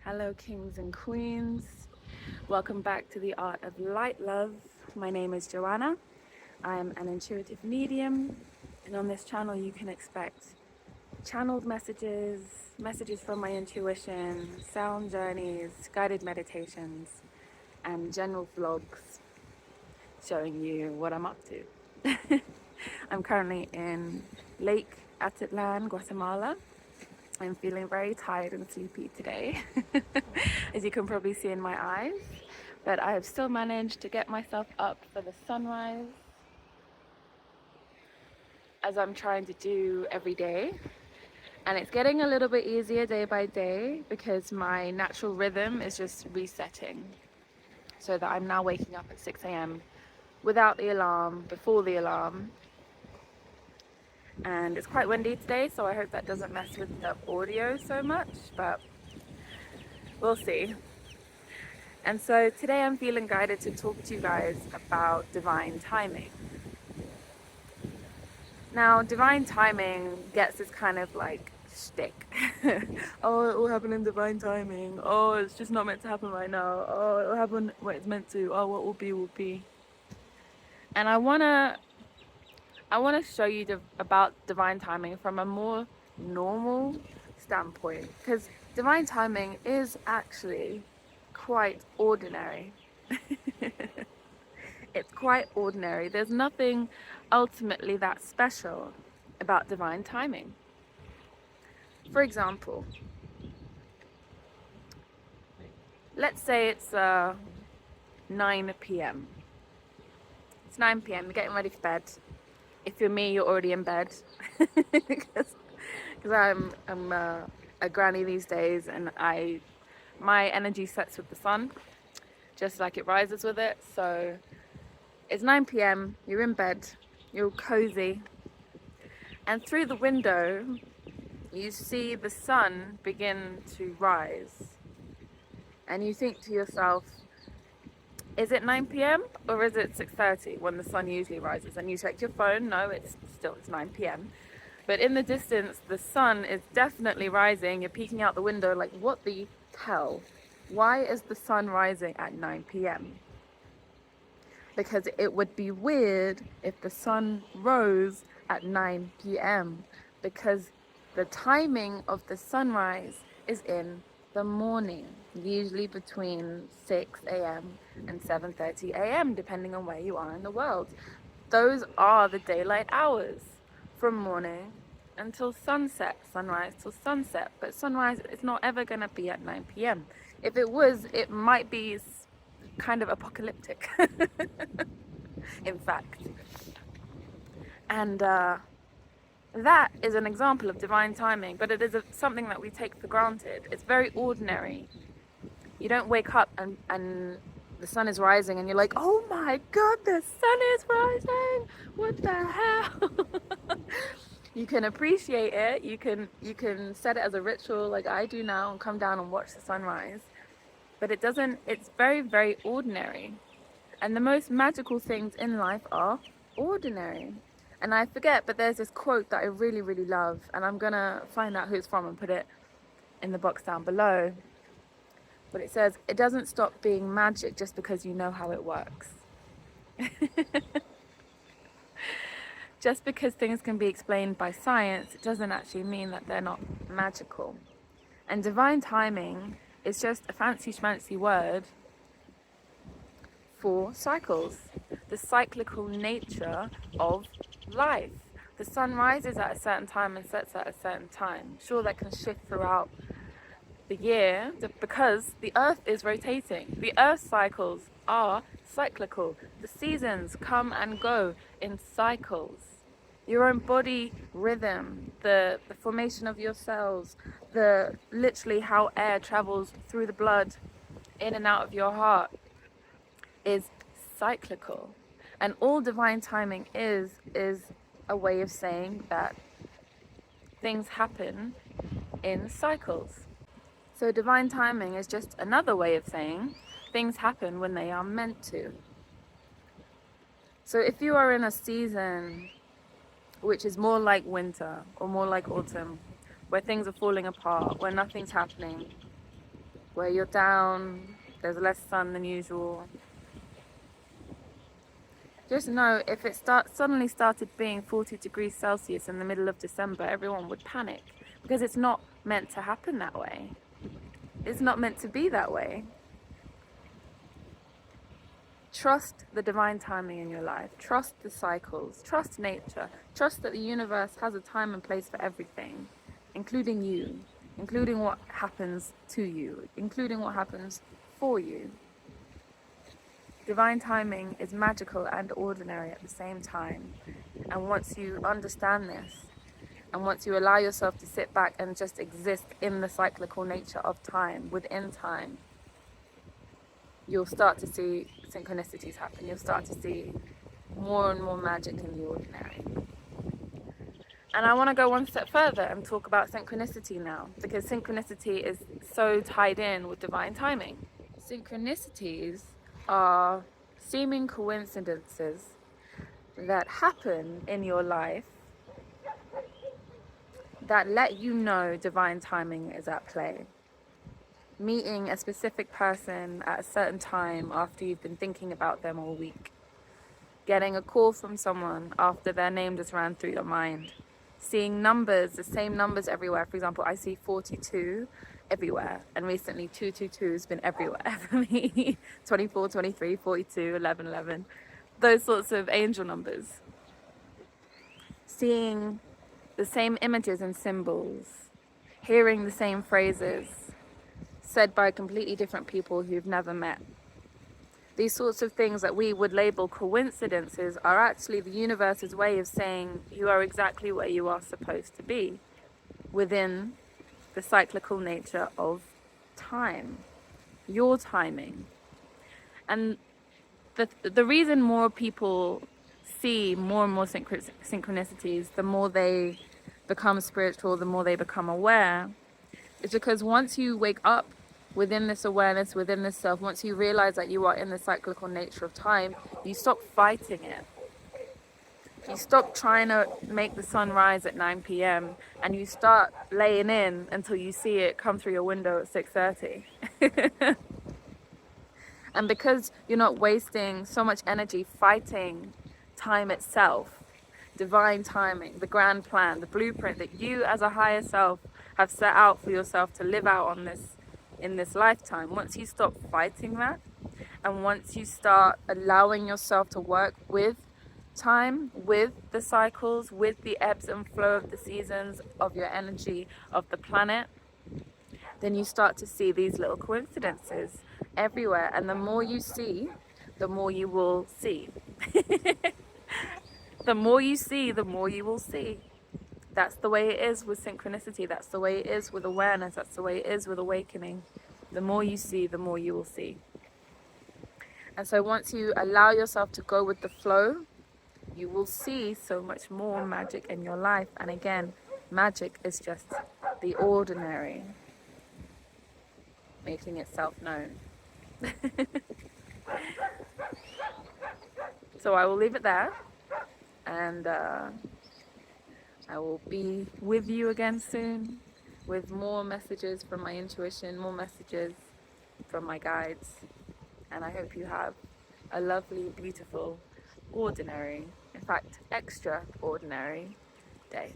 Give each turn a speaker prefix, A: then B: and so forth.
A: Hello, kings and queens. Welcome back to the Art of Light Love. My name is Joanna. I am an intuitive medium, and on this channel, you can expect channeled messages, messages from my intuition, sound journeys, guided meditations, and general vlogs showing you what I'm up to. I'm currently in Lake Atitlan, Guatemala. I'm feeling very tired and sleepy today, as you can probably see in my eyes, but I have still managed to get myself up for the sunrise, as I'm trying to do every day. And it's getting a little bit easier day by day because my natural rhythm is just resetting, so that I'm now waking up at 6 a.m. without the alarm, before the alarm. And it's quite windy today, so I hope that doesn't mess with the audio so much, but we'll see. And so today I'm feeling guided to talk to you guys about divine timing. Now, divine timing gets this kind of like shtick. Oh, it will happen in divine timing. Oh, it's just not meant to happen right now. Oh, it will happen when it's meant to. Oh, what will be, will be. And I wanna show you about divine timing from a more normal standpoint, because divine timing is actually quite ordinary. It's quite ordinary. There's nothing ultimately that special about divine timing. For example, let's say it's 9 p.m. It's 9 p.m. You're getting ready for bed. If you're me, you're already in bed, because I'm a granny these days, and my energy sets with the sun, just like it rises with it. So it's 9 p.m. You're in bed. You're cozy, and through the window, you see the sun begin to rise, and you think to yourself, is it 9 p.m. or is it 6:30 when the sun usually rises? And you check your phone. No, it's 9 p.m. But in the distance, the sun is definitely rising. You're peeking out the window like, what the hell? Why is the sun rising at 9 p.m.? Because it would be weird if the sun rose at 9 p.m. because the timing of the sunrise is in the morning, usually between 6 a.m. and 7:30 a.m., depending on where you are in the world. Those are the daylight hours, from morning until sunset, sunrise till sunset. But sunrise is not ever going to be at 9 p.m. If it was, it might be kind of apocalyptic, in fact. And that is an example of divine timing, but it is something that we take for granted. It's very ordinary. You don't wake up and the sun is rising and you're like, oh my god, the sun is rising, what the hell? You can appreciate it. You can set it as a ritual like I do now and come down and watch the sunrise. But it's very, very ordinary. And the most magical things in life are ordinary. And I forget, but there's this quote that I really, really love, and I'm gonna find out who it's from and put it in the box down below. But it says, it doesn't stop being magic just because you know how it works. Just because things can be explained by science, it doesn't actually mean that they're not magical. And divine timing is just a fancy schmancy word for cycles, the cyclical nature of life. The sun rises at a certain time and sets at a certain time. Sure, that can shift throughout the year because the earth is rotating. The earth cycles are cyclical. The seasons come and go in cycles. Your own body rhythm, the formation of your cells, literally how air travels through the blood in and out of your heart is cyclical. And all divine timing is a way of saying that things happen in cycles. So divine timing is just another way of saying things happen when they are meant to. So if you are in a season which is more like winter or more like autumn, where things are falling apart, where nothing's happening, where you're down, there's less sun than usual. Just know if it suddenly started being 40 degrees Celsius in the middle of December, everyone would panic, because it's not meant to happen that way. It's not meant to be that way. Trust the divine timing in your life. Trust the cycles. Trust nature. Trust that the universe has a time and place for everything, including you, including what happens to you, including what happens for you. Divine timing is magical and ordinary at the same time. And once you understand this, and once you allow yourself to sit back and just exist in the cyclical nature of time, within time, you'll start to see synchronicities happen. You'll start to see more and more magic in the ordinary. And I want to go one step further and talk about synchronicity now, because synchronicity is so tied in with divine timing. Synchronicities are seeming coincidences that happen in your life that let you know divine timing is at play. Meeting a specific person at a certain time after you've been thinking about them all week. Getting a call from someone after their name just ran through your mind. Seeing numbers, the same numbers everywhere. For example, I see 42 everywhere, and recently 222 has been everywhere for me. 24, 23, 42, 11, 11. Those sorts of angel numbers. Seeing the same images and symbols. Hearing the same phrases said by completely different people who've never met. These sorts of things that we would label coincidences are actually the universe's way of saying you are exactly where you are supposed to be within the cyclical nature of time, your timing. And the reason more people see more and more synchronicities, the more they become spiritual, the more they become aware, is because once you wake up within this awareness, within this self, once you realize that you are in the cyclical nature of time, you stop fighting it. You stop trying to make the sun rise at 9 p.m. and you start laying in until you see it come through your window at 6:30. And because you're not wasting so much energy fighting time itself, divine timing, the grand plan, the blueprint that you as a higher self have set out for yourself to live out on this in this lifetime, once you stop fighting that, and once you start allowing yourself to work with time, with the cycles, with the ebbs and flow of the seasons, of your energy, of the planet, then you start to see these little coincidences everywhere. And the more you see, the more you will see. The more you see, the more you will see. That's the way it is with synchronicity. That's the way it is with awareness. That's the way it is with awakening. The more you see, the more you will see. And so once you allow yourself to go with the flow, you will see so much more magic in your life. And again, magic is just the ordinary making itself known. So I will leave it there, and I will be with you again soon with more messages from my intuition, more messages from my guides, and I hope you have a lovely, beautiful, ordinary, in fact, extraordinary day.